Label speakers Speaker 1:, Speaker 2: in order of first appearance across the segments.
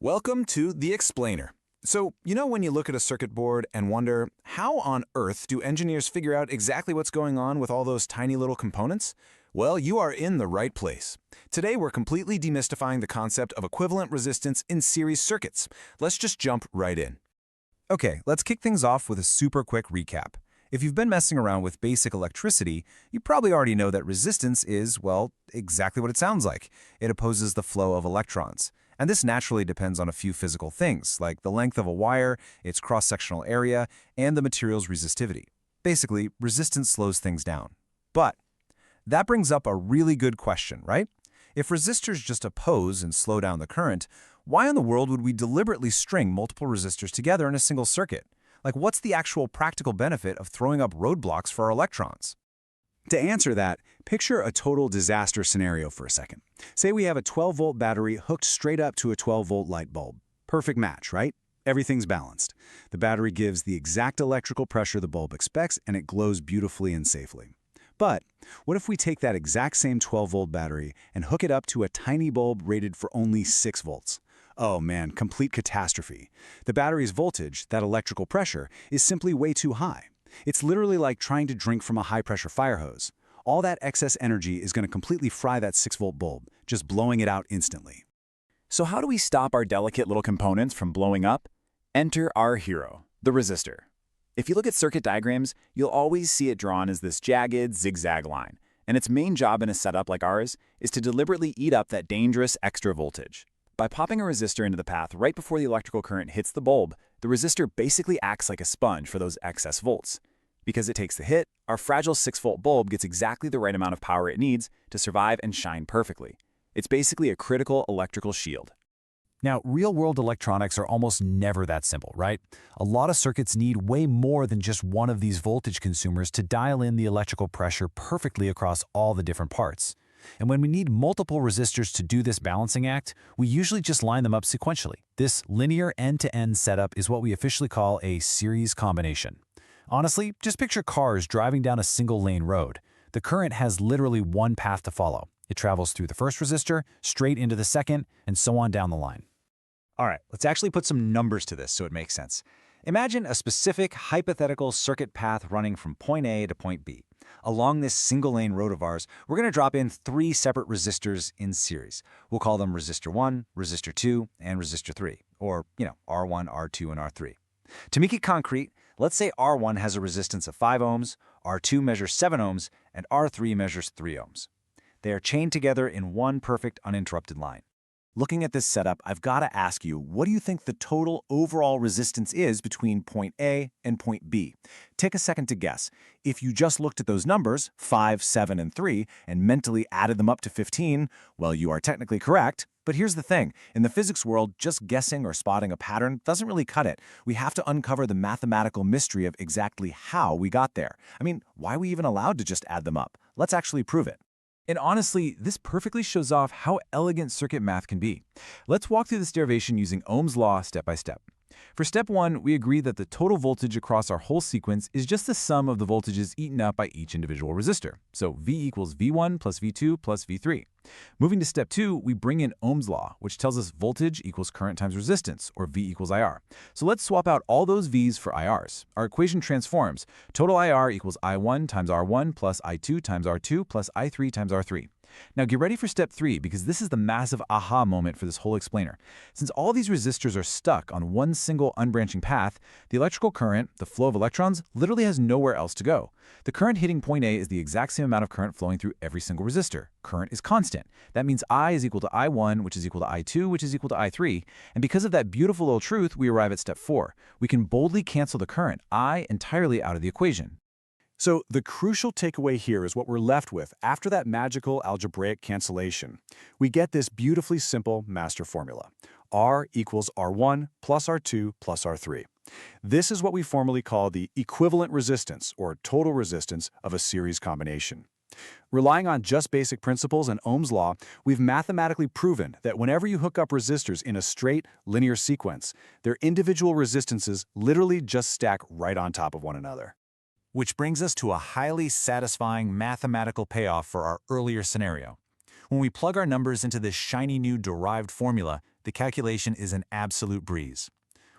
Speaker 1: Welcome to The Explainer. So, when you look at a circuit board and wonder, how on earth do engineers figure out exactly what's going on with all those tiny little components? Well, you are in the right place. Today, we're completely demystifying the concept of equivalent resistance in series circuits. Let's just jump right in.
Speaker 2: Okay, let's kick things off with a super quick recap. If you've been messing around with basic electricity, you probably already know that resistance is, well, exactly what it sounds like. It opposes the flow of electrons. And this naturally depends on a few physical things, like the length of a wire, its cross-sectional area, and the material's resistivity. Basically, resistance slows things down. But that brings up a really good question, right? If resistors just oppose and slow down the current, why in the world would we deliberately string multiple resistors together in a single circuit? Like, what's the actual practical benefit of throwing up roadblocks for our electrons?
Speaker 3: To answer that, picture a total disaster scenario for a second. Say we have a 12-volt battery hooked straight up to a 12-volt light bulb. Perfect match, right? Everything's balanced. The battery gives the exact electrical pressure the bulb expects, and it glows beautifully and safely. But what if we take that exact same 12-volt battery and hook it up to a tiny bulb rated for only 6 volts? Oh man, complete catastrophe. The battery's voltage, that electrical pressure, is simply way too high. It's literally like trying to drink from a high-pressure fire hose. All that excess energy is going to completely fry that 6-volt bulb, just blowing it out instantly.
Speaker 4: So how do we stop our delicate little components from blowing up? Enter our hero, the resistor. If you look at circuit diagrams, you'll always see it drawn as this jagged, zigzag line, and its main job in a setup like ours is to deliberately eat up that dangerous extra voltage. By popping a resistor into the path right before the electrical current hits the bulb, the resistor basically acts like a sponge for those excess volts. Because it takes the hit, our fragile 6-volt bulb gets exactly the right amount of power it needs to survive and shine perfectly. It's basically a critical electrical shield.
Speaker 2: Now, real-world electronics are almost never that simple, right? A lot of circuits need way more than just one of these voltage consumers to dial in the electrical pressure perfectly across all the different parts. And when we need multiple resistors to do this balancing act, we usually just line them up sequentially. This linear end-to-end setup is what we officially call a series combination. Honestly, just picture cars driving down a single-lane road. The current has literally one path to follow. It travels through the first resistor, straight into the second, and so on down the line.
Speaker 3: All right, let's actually put some numbers to this so it makes sense. Imagine a specific hypothetical circuit path running from point A to point B. Along this single-lane road of ours, we're going to drop in 3 separate resistors in series. We'll call them resistor 1, resistor 2, and resistor 3, or, R1, R2, and R3. To make it concrete, let's say R1 has a resistance of 5 ohms, R2 measures 7 ohms, and R3 measures 3 ohms. They are chained together in one perfect uninterrupted line. Looking at this setup, I've got to ask you, what do you think the total overall resistance is between point A and point B? Take a second to guess. If you just looked at those numbers, 5, 7, and 3, and mentally added them up to 15, well, you are technically correct. But here's the thing. In the physics world, just guessing or spotting a pattern doesn't really cut it. We have to uncover the mathematical mystery of exactly how we got there. I mean, why are we even allowed to just add them up? Let's actually prove it.
Speaker 2: And honestly, this perfectly shows off how elegant circuit math can be. Let's walk through this derivation using Ohm's law step by step. For step 1, we agree that the total voltage across our whole sequence is just the sum of the voltages eaten up by each individual resistor. So V equals V1 plus V2 plus V3. Moving to step 2, we bring in Ohm's law, which tells us voltage equals current times resistance, or V equals IR. So let's swap out all those V's for IRs. Our equation transforms. Total IR equals I1 times R1 plus I2 times R2 plus I3 times R3. Now get ready for step 3, because this is the massive aha moment for this whole explainer. Since all these resistors are stuck on one single unbranching path, the electrical current, the flow of electrons, literally has nowhere else to go. The current hitting point A is the exact same amount of current flowing through every single resistor. Current is constant. That means I is equal to I1, which is equal to I2, which is equal to I3. And because of that beautiful little truth, we arrive at step 4. We can boldly cancel the current, I, entirely out of the equation.
Speaker 3: So the crucial takeaway here is what we're left with after that magical algebraic cancellation. We get this beautifully simple master formula. R equals R1 plus R2 plus R3. This is what we formally call the equivalent resistance, or total resistance, of a series combination. Relying on just basic principles and Ohm's law, we've mathematically proven that whenever you hook up resistors in a straight, linear sequence, their individual resistances literally just stack right on top of one another.
Speaker 2: Which brings us to a highly satisfying mathematical payoff for our earlier scenario.
Speaker 1: When we plug our numbers into this shiny new derived formula, the calculation is an absolute breeze.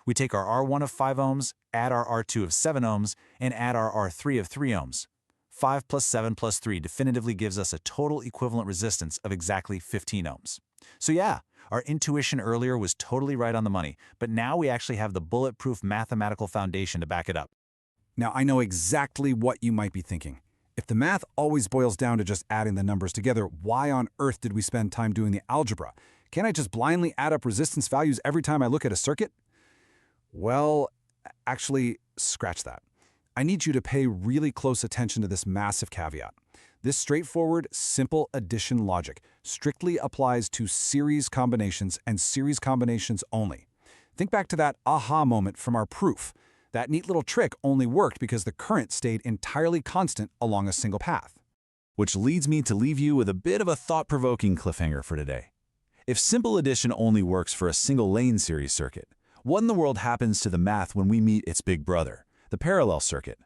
Speaker 1: We take our R1 of 5 ohms, add our R2 of 7 ohms, and add our R3 of 3 ohms. 5 plus 7 plus 3 definitively gives us a total equivalent resistance of exactly 15 ohms. So yeah, our intuition earlier was totally right on the money, but now we actually have the bulletproof mathematical foundation to back it up.
Speaker 5: Now, I know exactly what you might be thinking. If the math always boils down to just adding the numbers together, why on earth did we spend time doing the algebra? Can't I just blindly add up resistance values every time I look at a circuit? Well, actually, scratch that. I need you to pay really close attention to this massive caveat. This straightforward, simple addition logic strictly applies to series combinations and series combinations only. Think back to that aha moment from our proof. That neat little trick only worked because the current stayed entirely constant along a single path.
Speaker 1: Which leads me to leave you with a bit of a thought-provoking cliffhanger for today. If simple addition only works for a single-lane series circuit, what in the world happens to the math when we meet its big brother, the parallel circuit?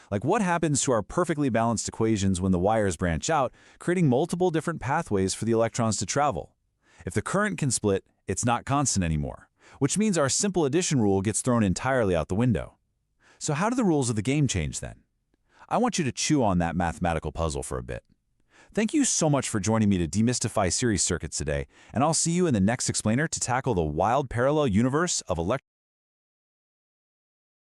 Speaker 1: Like, what happens to our perfectly balanced equations when the wires branch out, creating multiple different pathways for the electrons to travel? If the current can split, it's not constant anymore, which means our simple addition rule gets thrown entirely out the window. So how do the rules of the game change then? I want you to chew on that mathematical puzzle for a bit. Thank you so much for joining me to demystify series circuits today, and I'll see you in the next explainer to tackle the wild parallel universe of electronics.